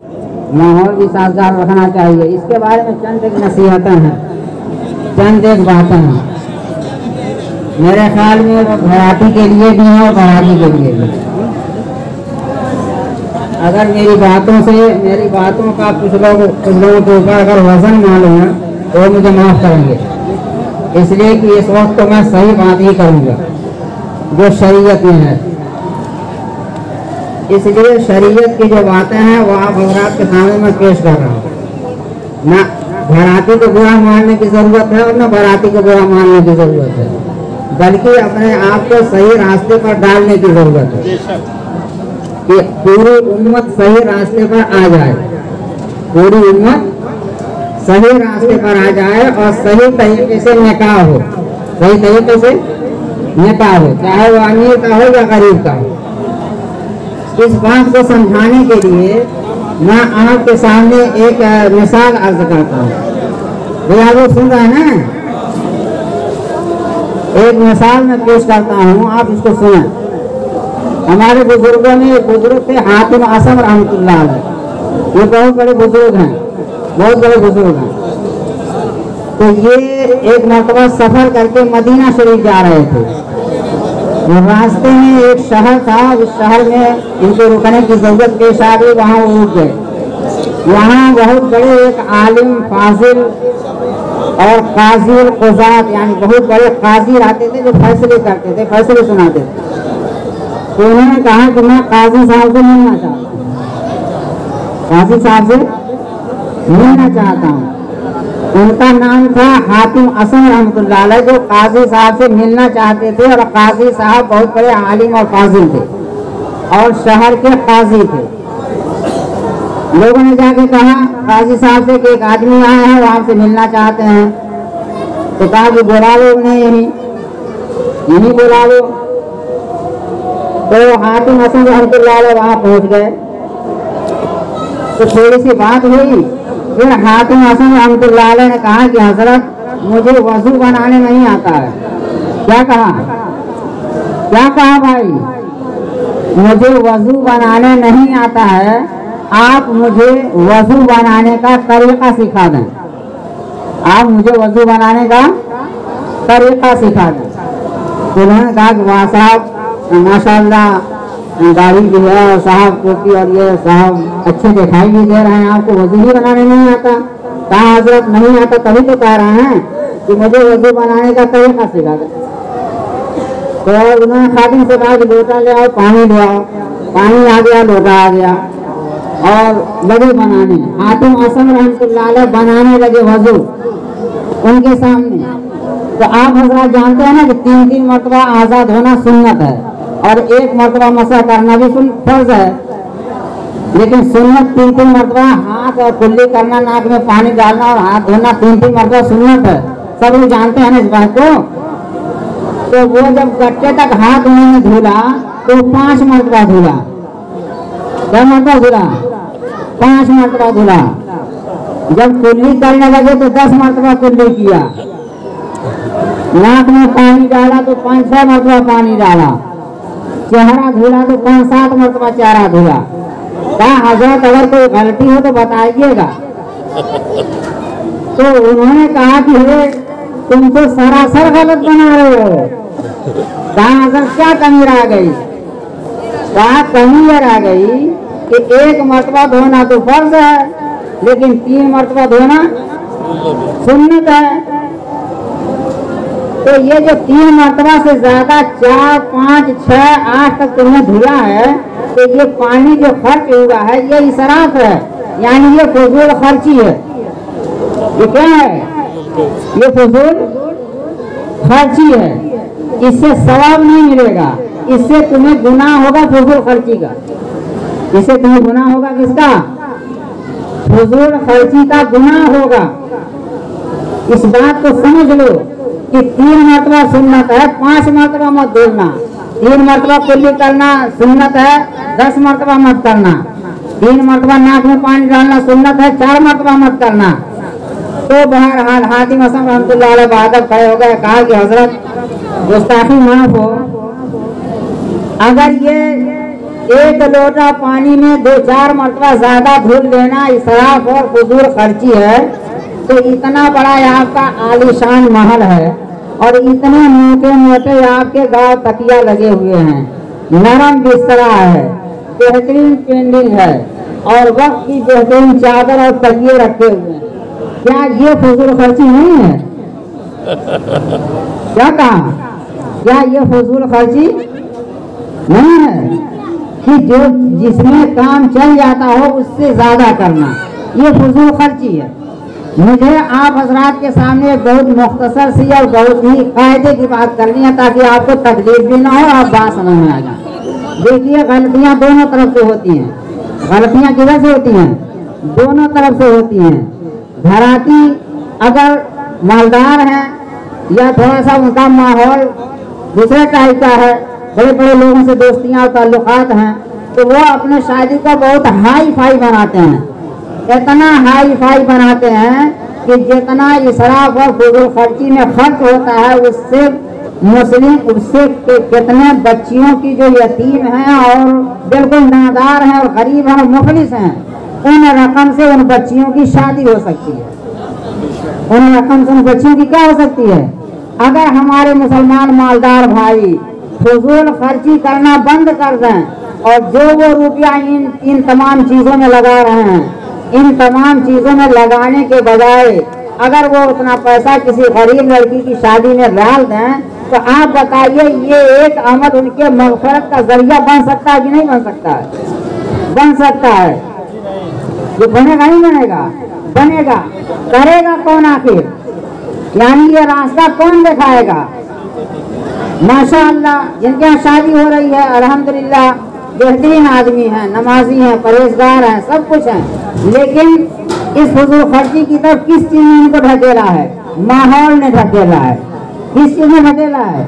माहौल भी साजगार रखना चाहिए। इसके बारे में चंद एक नसीहतें हैं, चंद एक बातें हैं, मेरे ख्याल में वो घराटी के लिए भी है और घराटी के लिए भी। अगर मेरी बातों का कुछ लोगों के ऊपर अगर वजन मालूम है तो मुझे माफ़ करेंगे, इसलिए कि इस वक्त तो मैं सही बात ही करूँगा जो शरीयत में है। इसलिए शरीयत की जो बातें हैं वो आप हज़रात के सामने मैं पेश कर रहा हूँ। ना घराती को बुरा मानने की ज़रूरत है और ना बाराती को बुरा मानने की ज़रूरत है, बल्कि अपने आप को सही रास्ते पर डालने की ज़रूरत है कि पूरी उम्मत सही रास्ते पर आ जाए, पूरी उम्मत सही रास्ते पर आ जाए और सही तरीके से निकाह हो, सही तरीके से निकाह हो, चाहे वो अमीर का हो या गरीब का हो। इस बात को समझाने के लिए मैं आपके सामने एक मिसाल अर्ज करता हूँ। भैया वो सुन रहे हैं ना, एक मिसाल मैं पेश करता हूँ, आप इसको सुनें। हमारे बुजुर्गों में एक बुजुर्ग थे हातिम असम रहमतुल्लाह अलैह, ये बहुत बड़े बुजुर्ग हैं, बहुत बड़े बुजुर्ग हैं। तो ये एक मरतबा सफर करके मदीना शरीफ जा रहे थे। रास्ते में एक शहर था, उस शहर में इनको रुकने की जरूरत पेश आ गई, वहाँ वो रुक गए। वहाँ बहुत बड़े एक आलिम फाजिल और काजी क़ुज़ात यानी बहुत बड़े काजी रहते थे जो फैसले करते थे, फैसले सुनाते थे। तो उन्होंने कहा कि मैं काजी साहब से मिलना चाहता हूँ, काजी साहब से मिलना चाहता हूँ। उनका नाम था हातिम असम रहमतुल्लाह अलैह, जो काजी साहब से मिलना चाहते थे। और काजी साहब बहुत बड़े आलिम और फाजिल थे और शहर के काजी थे। लोगों ने जाके कहा काजी साहब से कि एक आदमी आए हैं, वो आपसे मिलना चाहते हैं। तो कहा कि बुला लो उन्हें, यही बुला लो। तो हातिम असम रहमतुल्लाह अलैह वहाँ पहुँच गए। तो थोड़ी सी बात हुई, फिर हातिम असम रहमतुल्लाह अलैह ने कहा कि हजरत मुझे वजू बनाने नहीं आता है। क्या कहा, क्या कहा भाई, मुझे वजू बनाने नहीं आता है, आप मुझे वजू बनाने का तरीका सिखा दें, आप मुझे वजू बनाने का तरीका सिखा दें। तो उन्होंने कहा कि वाह साहब माशाअल्लाह दाढ़ी भी है और साहब टोपी और ये साहब अच्छे दिखाई भी दे रहे हैं, आपको वजू ही बनाने नहीं आता। कहा हजरत नहीं आता, तभी तो कह रहे हैं कि मुझे वजू बनाने का तरीका सिखा दे। तो उन्होंने खादिम से कहा कि लोटा ले आओ, पानी ले आओ। पानी आ गया, लोटा आ गया और लगे बनाने। हातिम असम रहमतुल्लाह अलैह बनाने लगे वजू उनके सामने। तो आप हजरत जानते हैं ना कि 3-3 मरतबा आज़ाद होना सुन्नत है और 1 मरतबा मसा करना भी फर्ज है, लेकिन सुन्नत 3-3 मरतबा हाथ और कुल्ली करना, नाक में पानी डालना और हाथ धोना 3-3 मरतबा सुन्नत है। सब लोग जानते हैं ना इस बात को। तो वो जब गट्टे तक हाथ उन्होंने धुला तो 5 मरतबा धुला। क्या मरतबा धुला? 5 मरतबा धुला। जब कुल्ली करने लगे तो 10 मरतबा कुल्ली किया। नाक में पानी डाला तो 5-6 मरतबा पानी डाला। चेहरा धुला तो 5-7 मरतबा चेहरा धुला। क्या हजरत अगर कोई गलती हो तो बताइएगा। तो उन्होंने कहा कि तुम तो सरासर गलत बना रहे हो। कहा हजरत क्या कमी रह गई? कहा कमी यह रह गई कि 1 मरतबा धोना तो फर्ज है, लेकिन 3 मरतबा धोना सुन्नत है। तो ये जो 3 मरतबा से ज्यादा 4, 5, 6, 8 तक तुमने धुला है, तो ये पानी जो खर्च हुआ है ये इसराफ है, यानी ये फजूल खर्ची है। ये क्या है? ये फजूल खर्ची है। इससे सवाब नहीं मिलेगा, इससे तुम्हें गुनाह होगा फजूल खर्ची का। इससे तुम्हें गुनाह होगा किसका? फजूल खर्ची का गुनाह होगा। इस बात को समझ लो कि 3 मरतबा सुन्नत है, 5 मरतबा मत धोना। 3 मरतबा कुल्ली करना सुन्नत है, 10 मरतबा मत करना। 3 मरतबा नाक में पानी डालना सुन्नत है, 4 मरतबा मत करना। तो बहरहाल हातिम असम रहमतुल्लाह अलैह बहादुर खड़े हो गए। कहा कि हजरत गुस्ताखी माफ हो, अगर ये एक लोटा पानी में 2-4 मरतबा ज्यादा धुल लेना इसराफ और फजूल खर्ची है। तो इतना बड़ा आपका आलीशान महल है और इतने मोटे मोटे आपके गांव तकिया लगे हुए हैं, नरम बिस्तरा है, बेहतरीन पेंडिंग है और वक्त की बेहतरीन चादर और तकिए रखे हुए हैं। क्या ये फजूल खर्ची नहीं है? क्या कहा? क्या ये फजूल खर्ची नहीं है कि जो जिसमें काम चल जाता हो उससे ज्यादा करना, ये फजूल खर्ची है। मुझे आप हजरात के सामने बहुत मुख्तसर सी और बहुत ही कायदे की बात करनी है ताकि आपको तकलीफ भी ना हो, आप बात समझ में आ जाए। देखिए गलतियां दोनों तरफ से होती हैं। गलतियां किधर से होती हैं? दोनों तरफ से होती हैं। घराती अगर मालदार हैं या थोड़ा सा उनका माहौल दूसरे टाइप का है, बड़े बड़े लोगों से दोस्तियां और ताल्लुकात हैं, तो वो अपने शादी को बहुत हाई फाई बनाते हैं। इतना हाई फाई बनाते हैं कि जितना इसराफ और फजूल खर्ची में खर्च होता है उससे कितने बच्चियों की जो यतीम हैं और बिल्कुल नादार हैं और गरीब हैं और मुफलिस हैं, उन रकम से उन बच्चियों की शादी हो सकती है। उन रकम से उन बच्चियों की क्या हो सकती है? अगर हमारे मुसलमान मालदार भाई फजूल खर्ची करना बंद कर दें और जो वो रुपया इन तमाम चीजों में लगा रहे हैं, इन तमाम चीजों में लगाने के बजाय अगर वो उतना पैसा किसी गरीब लड़की की शादी में डाल दें, तो आप बताइए ये एक अमल उनके मग़फ़िरत का जरिया बन सकता है कि नहीं बन सकता है? बन सकता है। ये बनेगा नहीं बनेगा? बनेगा। करेगा कौन आखिर? यानी ये रास्ता कौन दिखाएगा? माशाअल्लाह जिनके यहाँ शादी हो रही है अल्हम्दुलिल्लाह बेहतरीन आदमी हैं, नमाजी हैं, परहेजगार हैं, सब कुछ हैं, लेकिन इस फजूल खर्ची की तरफ किस चीज ने इनको ढकेला है? माहौल ने ढकेला है। किस चीज ने ढकेला है?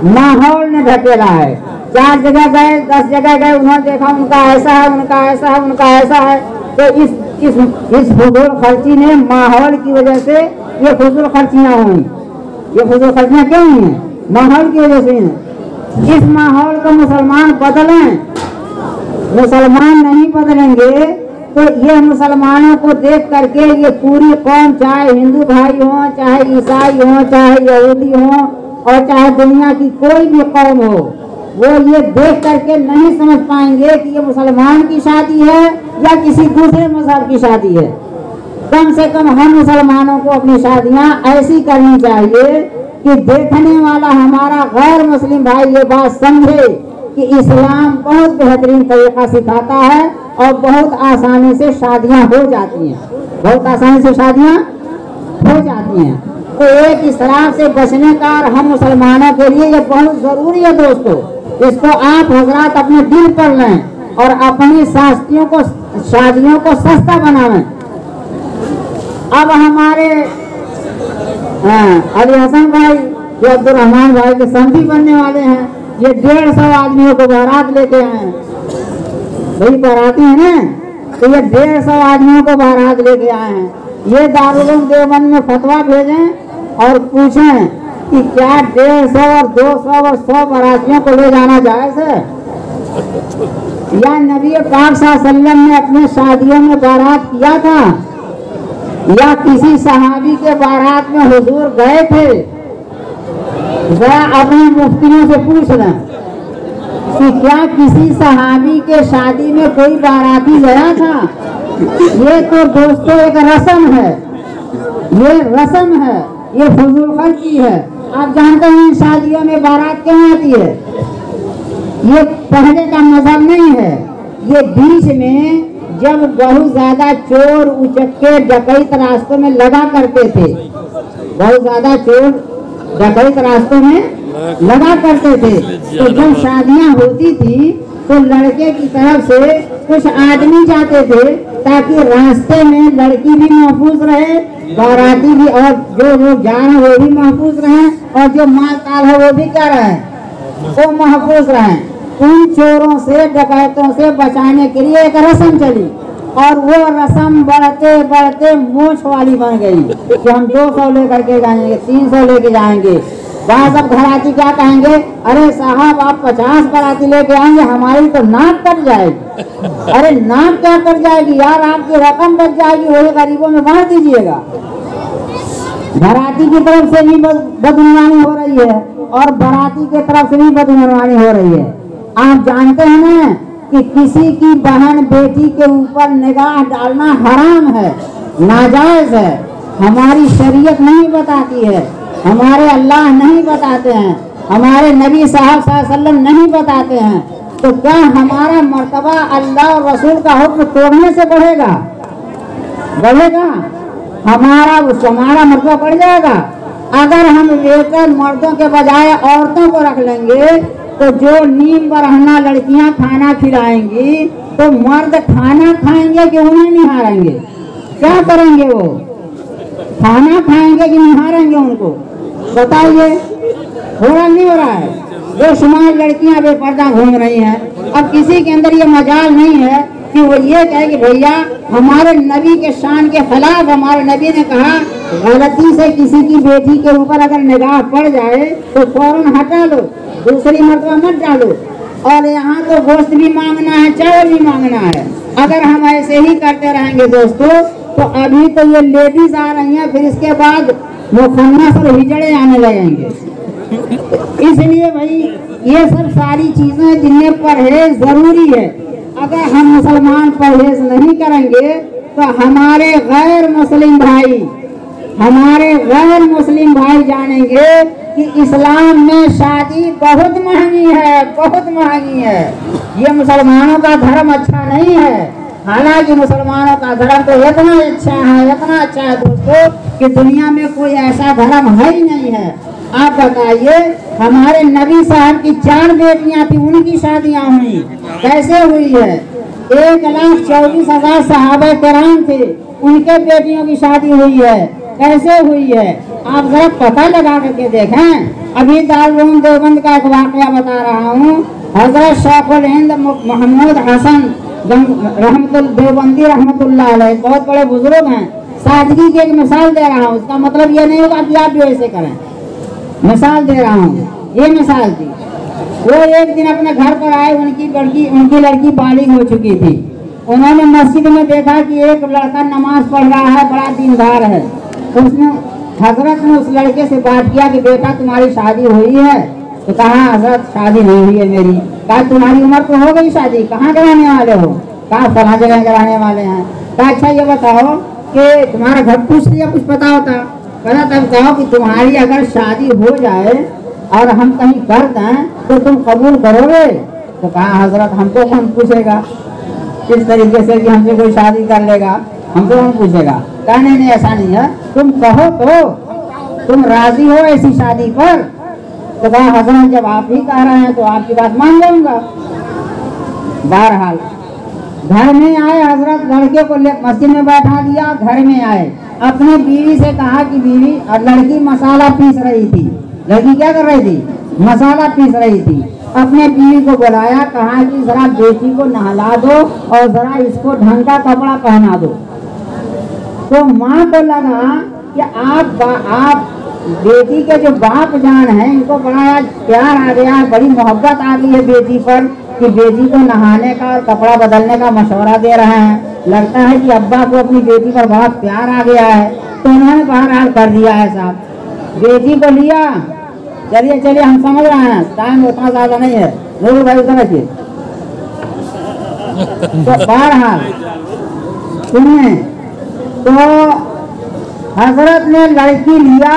माहौल ने ढकेला है। 4 जगह गए, 10 जगह गए, उन्होंने देखा उनका ऐसा है, उनका ऐसा है, उनका ऐसा है, तो इस फजूल खर्ची ने माहौल की वजह से ये फजूल खर्चियाँ हुई। ये फजूल खर्चियाँ क्यों हुई हैं? माहौल की वजह से। इस माहौल को मुसलमान बदलें। मुसलमान नहीं बदलेंगे तो ये मुसलमानों को देख करके ये पूरी कौम, चाहे हिंदू भाई हो, चाहे ईसाई हो, चाहे यहूदी हो और चाहे दुनिया की कोई भी कौम हो, वो ये देख करके नहीं समझ पाएंगे कि ये मुसलमान की शादी है या किसी दूसरे मजहब की शादी है। कम से कम हम मुसलमानों को अपनी शादियां ऐसी करनी चाहिए कि देखने वाला हमारा गैर मुस्लिम भाई ये बात समझे कि इस्लाम बहुत बेहतरीन तरीका सिखाता है और बहुत आसानी से शादियां हो जाती हैं, बहुत आसानी से शादियां हो जाती हैं। तो एक इसराफ से बचने का हम मुसलमानों के लिए ये बहुत जरूरी है दोस्तों। इसको आप हजरात अपने दिल पर लें और अपनी शादियों को सस्ता बनावें। अब हमारे अली हसन भाई जो अब्दुल-रहमान भाई के समधी बनने वाले हैं, ये 150 आदमियों को बारात लेके आए। भाई बाराती है ना, तो ये 150 आदमियों को बारात लेके आए हैं। ये दारुल उलूम देवबंद में फतवा भेजें और पूछें कि क्या 150 और 200 और 100 बारातियों को ले जाना जायज़ है? या नबी पाक सल्लल्लाहु अलैहि वसल्लम ने अपने शादियों में बारात किया था या किसी सहाबी के बारात में हुजूर गए थे? जरा अपने मुफ्तियों से पूछ लें कि क्या किसी सहाबी के शादी में कोई बाराती गया था? ये तो दोस्तों एक रस्म है, ये रस्म है, ये फजूल खर्ची है। आप जानते हैं शादियों में बारात क्यों आती है? ये पहले का मजहब नहीं है। ये बीच में जब बहुत ज्यादा चोर उचक्के डकैत रास्तों में लगा करते थे, बहुत ज्यादा चोर डकैत रास्तों में लगा करते थे, तो जब शादियां होती थी तो लड़के की तरफ से कुछ आदमी जाते थे ताकि रास्ते में लड़की भी महफूज रहे, बाराती भी, और जो लोग जा रहे हैं वो भी महफूज रहे और जो माल ताल है वो भी क्या रहे, वो महफूज रहे। उन चोरों से डकैतों से बचाने के लिए एक रस्म चली और वो रस्म बढ़ते बढ़ते मोछ वाली बन गई कि हम 200 लेकर के जाएंगे, 300 लेके जाएंगे, वहाँ सब घराती क्या कहेंगे, अरे साहब आप 50 बाराती लेके आएंगे, हमारी तो नाक कट जाएगी। अरे नाक क्या कट जाएगी यार, आपकी रकम बच जाएगी, वही गरीबों में बांट दीजिएगा। घराती की तरफ से भी बदगुमानी हो रही है और बाराती की तरफ से भी बदगुमानी हो रही है। आप जानते हैं ना कि किसी की बहन बेटी के ऊपर निगाह डालना हराम है, नाजायज है। हमारी शरीयत नहीं बताती है, हमारे अल्लाह नहीं बताते हैं, हमारे नबी साहब सल्लल्लाहु अलैहि वसल्लम नहीं बताते हैं। तो क्या हमारा मर्तबा अल्लाह और रसूल का हुक्म तोड़ने से बढ़ेगा? बढ़ेगा? हमारा मर्तबा बढ़ जाएगा। अगर हम वेटर मर्दों के बजाय औरतों को रख लेंगे तो जो नीम बरहना लड़कियां खाना खिलाएंगी तो मर्द खाना खाएंगे कि उन्हें निहारेंगे? क्या करेंगे? वो खाना खाएंगे कि निहारेंगे उनको? बताइए, हो रहा नहीं हो रहा है? बेशुमार लड़कियां बेपर्दा घूम रही हैं। अब किसी के अंदर ये मजाल नहीं है कि वो ये कहे कि भैया हमारे नबी के शान के खिलाफ, हमारे नबी ने कहा गलती से किसी की बेटी के ऊपर अगर निगाह पड़ जाए तो फौरन हटा लो, दूसरी मर्तबा मत डालो। और यहाँ तो गोश्त भी मांगना है, चावल भी मांगना है। अगर हम ऐसे ही करते रहेंगे दोस्तों तो अभी तो ये लेडीज आ रही हैं, फिर इसके बाद मुखन्नस और हिजड़े आने लगेंगे। इसलिए भाई ये सब सारी चीजें जिनमें परहेज जरूरी है। अगर हम मुसलमान परहेज नहीं करेंगे तो हमारे गैर मुस्लिम भाई जानेंगे कि इस्लाम में शादी बहुत महंगी है, बहुत महंगी है। ये मुसलमानों का धर्म अच्छा नहीं है। हालांकि मुसलमानों का धर्म तो इतना अच्छा है दोस्तों कि दुनिया में कोई ऐसा धर्म है ही नहीं है। आप बताइए, हमारे नबी साहब की 4 बेटियां थी, उनकी शादियां हुई, कैसे हुई है? 1,24,000 सहाबा किराम थे, उनके बेटियों की शादी हुई है, कैसे हुई है? आप जरा पता लगा करके देखें। अभी दारुल देवबंद का एक वाकया बता रहा हूँ। हजरत शेखुल हिंद मोहम्मद हसन देवबंदी रहमतुल्लाह अलैह बहुत बड़े बुजुर्ग हैं। सादगी की एक मिसाल दे रहा हूँ, उसका मतलब ये नहीं होगा कि आप भी ऐसे करें। मिसाल दे रहा हूँ, ये मिसाल थी। वो एक दिन अपने घर पर आए, उनकी लड़की बालिग हो चुकी थी। उन्होंने मस्जिद में देखा कि एक लड़का नमाज पढ़ रहा है, बड़ा दीनदार है। तो उसने हजरत ने उस लड़के से बात किया कि बेटा तुम्हारी शादी हुई है? तो कहा हजरत शादी नहीं हुई है मेरी। कहा तुम्हारी उम्र तो हो गई शादी, कहाँ कराने वाले हो? कहा फला जगह कराने वाले हैं। कहा अच्छा ये बताओ कि तुम्हारा घर पूछ लिया, कुछ पता होता? कहना तब कहो कि तुम्हारी अगर शादी हो जाए और हम कहीं कर दें तो तुम कबूल करोगे? तो कहा हजरत हमको कौन पूछेगा इस तरीके से कि हमसे कोई शादी कर लेगा, हमको कौन पूछेगा? कहा नहीं ऐसा नहीं है, तुम कहो तो तुम राजी हो ऐसी शादी पर? तो कहा हजरत जब आप ही कह रहे हैं तो आपकी बात मान जाऊंगा। बहरहाल घर में आए, हजरत लड़के को मस्जिद में बैठा दिया, घर में आए, अपने बीवी से कहा कि बीवी, और लड़की मसाला पीस रही थी। लड़की क्या कर रही थी? मसाला पीस रही थी। अपने बीवी को बुलाया, कहा कि जरा बेटी को नहला दो और जरा इसको ढंग का कपड़ा पहना दो। तो माँ को लगा कि आप बेटी के जो बाप जान है, इनको बड़ा प्यार आ गया, बड़ी मोहब्बत आ गई है बेटी पर कि बेटी को नहाने का और कपड़ा बदलने का मशवरा दे रहे हैं। लगता है कि अब्बा को अपनी बेटी पर बड़ा प्यार आ गया है, तो उन्होंने बहरहाल कर दिया है साहब। बेटी को लिया, चलिए हम समझ रहे हैं, टाइम उतना ज्यादा नहीं है, जरूर भाई समझिए। तो बहरहाल सुनिए, तो हजरत ने लड़की लिया,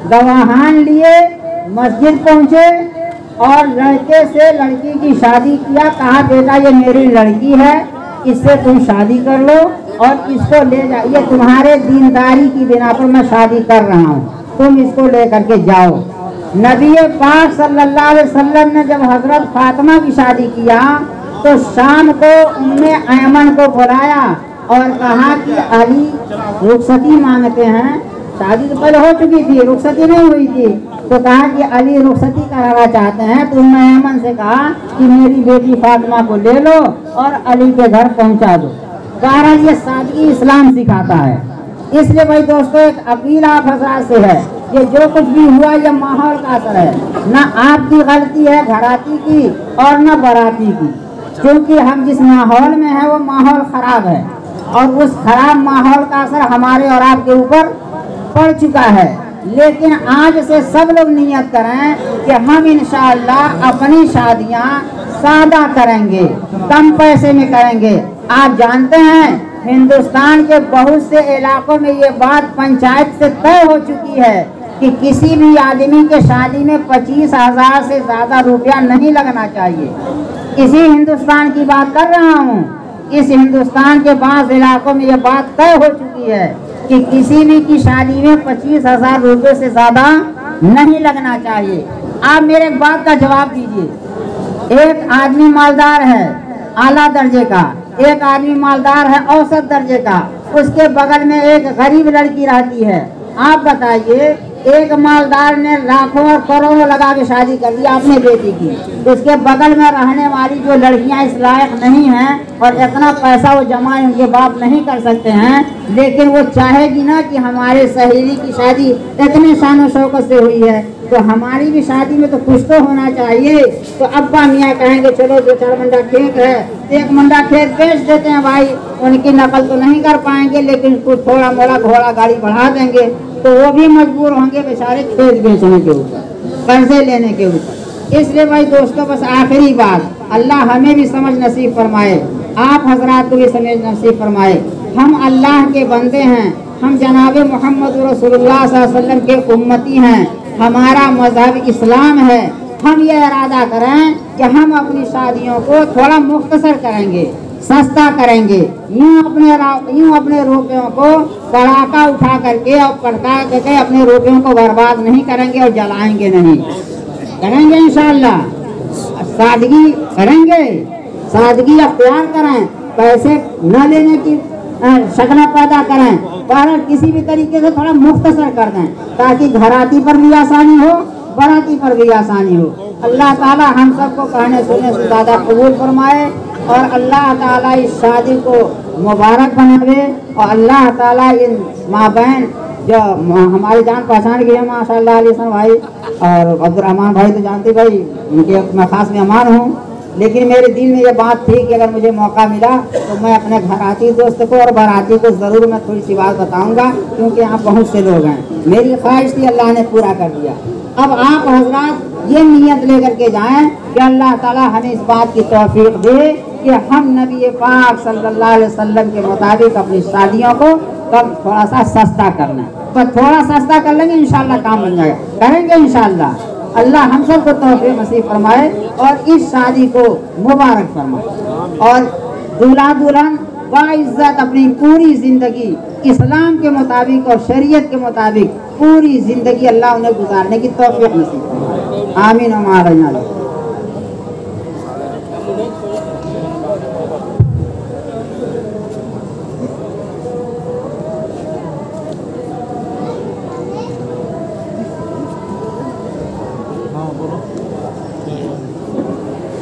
गवाहान लिए, मस्जिद पहुंचे और लड़के से लड़की की शादी किया। कहा बेटा ये मेरी लड़की है, इससे तुम शादी कर लो और इसको ले जाइए, तुम्हारे दीनदारी की बिना पर मैं शादी कर रहा हूँ, तुम इसको ले करके जाओ। नबी पाक सल्लल्लाहु अलैहि वसल्लम ने जब हजरत फातिमा की शादी किया तो शाम को उम्मे ऐमन को बुलाया और कहा कि अली रुखसती मांगते हैं। शादी तो पहले हो चुकी थी, रुखसती नहीं हुई थी। तो कहा कि अली रुखसती कराना चाहते हैं। तो उम्मे ऐमन से कहा कि मेरी बेटी फातिमा को ले लो और अली के घर पहुंचा दो। बहरहाल ये सादगी इस्लाम सिखाता है। इसलिए भाई दोस्तों एक अपील आप हजरात से है ये जो कुछ भी हुआ ये माहौल का असर है, ना आपकी गलती है घराती की और न बाराती की, क्योंकि हम जिस माहौल में है वो माहौल खराब है और उस खराब माहौल का असर हमारे और आपके ऊपर पड़ चुका है। लेकिन आज से सब लोग नियत करें कि हम इंशाअल्लाह अपनी शादियां सादा करेंगे, कम पैसे में करेंगे। आप जानते हैं हिंदुस्तान के बहुत से इलाकों में ये बात पंचायत से तय हो चुकी है कि किसी भी आदमी के शादी में 25,000 से ज़्यादा रुपया नहीं लगना चाहिए। इसी हिंदुस्तान की बात कर रहा हूँ। इस हिंदुस्तान के बाज़ इलाकों में ये बात तय हो चुकी है कि किसी भी की शादी में 25,000 रुपये से ज़्यादा नहीं लगना चाहिए। आप मेरे एक बात का जवाब दीजिए। एक आदमी मालदार है आला दर्जे का, एक आदमी मालदार है औसत दर्जे का, उसके बगल में एक गरीब लड़की रहती है। आप बताइए, एक मालदार ने लाखों और करोड़ों लगा के शादी कर दी अपने बेटी की, उसके बगल में रहने वाली जो लड़कियां इस लायक नहीं हैं और इतना पैसा वो जमा उनके बाप नहीं कर सकते हैं, लेकिन वो चाहेगी ना कि हमारे सहेली की शादी इतने शान शौकत से हुई है तो हमारी भी शादी में तो कुछ तो होना चाहिए। तो अब्बा मियाँ कहेंगे चलो 2-4 मंडा खेत है, 1 मंडा खेत बेच देते हैं भाई, उनकी नकल तो नहीं कर पाएंगे लेकिन कुछ थोड़ा मोड़ा घोड़ा गाड़ी बढ़ा देंगे, तो वो भी मजबूर होंगे बेचारे खेत बेचने के ऊपर, कर्जे लेने के ऊपर। इसलिए भाई दोस्तों, बस आखिरी बात, अल्लाह हमें भी समझ नसीब फरमाए, आप हजरात को भी समझ नसीब फरमाए। हम अल्लाह के बंदे हैं, हम जनाब मोहम्मद रसूलुल्लाह सल्लल्लाहु अलैहि वसल्लम के उम्मती हैं, हमारा मजहब इस्लाम है। हम ये इरादा करें कि हम अपनी शादियों को थोड़ा मुख्तसर करेंगे, सस्ता करेंगे, यूँ अपने रुपयों को कड़ाका उठा करके और पड़का करके अपने रुपयों को बर्बाद नहीं करेंगे और जलाएंगे नहीं, करेंगे इंशाअल्लाह। सादगी करेंगे, सादगी अख्तियार करें, पैसे न लेने की शक्ल पैदा करें, पर किसी भी तरीके से थोड़ा मुख्तसर कर दें ताकि घराती पर भी आसानी हो, बाराती पर भी आसानी हो। अल्लाह ताला हम सबको कहने सुनने से ज़्यादा कबूल फरमाए और अल्लाह ताला इस शादी को मुबारक बनावे और अल्लाह ताला इन माँ बहन जो हमारी जान पहचान की है माशाअल्लाह अलीसन भाई और अब्दुर्रहमान भाई तो जानते भाई उनके मैं खास मेहमान हूँ, लेकिन मेरे दिल में ये बात थी कि अगर मुझे मौका मिला तो मैं अपने घराती दोस्त को और बाराती को ज़रूर मैं थोड़ी सी बात बताऊंगा, क्योंकि यहाँ बहुत से लोग हैं। मेरी ख्वाहिश थी, अल्लाह ने पूरा कर दिया। अब आप हजरात ये नियत लेकर के जाएं कि अल्लाह ताला हमें इस बात की तौफीक दे कि हम नबी पाक सल्लल्लाहु अलैहि वसल्लम के मुताबिक अपनी शादियों को कब थोड़ा सा सस्ता करना है, पर थोड़ा सस्ता कर लेंगे इंशाल्लाह काम बन जाएगा, करेंगे इंशाल्लाह। अल्लाह हम सबको तौफीक नसीब फरमाए और इस शादी को मुबारक फरमाए और दूल्हा दुल्हन बाइज्जत अपनी पूरी ज़िंदगी इस्लाम के मुताबिक और शरीयत के मुताबिक पूरी ज़िंदगी अल्लाह उन्हें गुजारने की तौफीक नसीब फरमाए। आमीन व मा अलैना।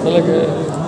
चले गए।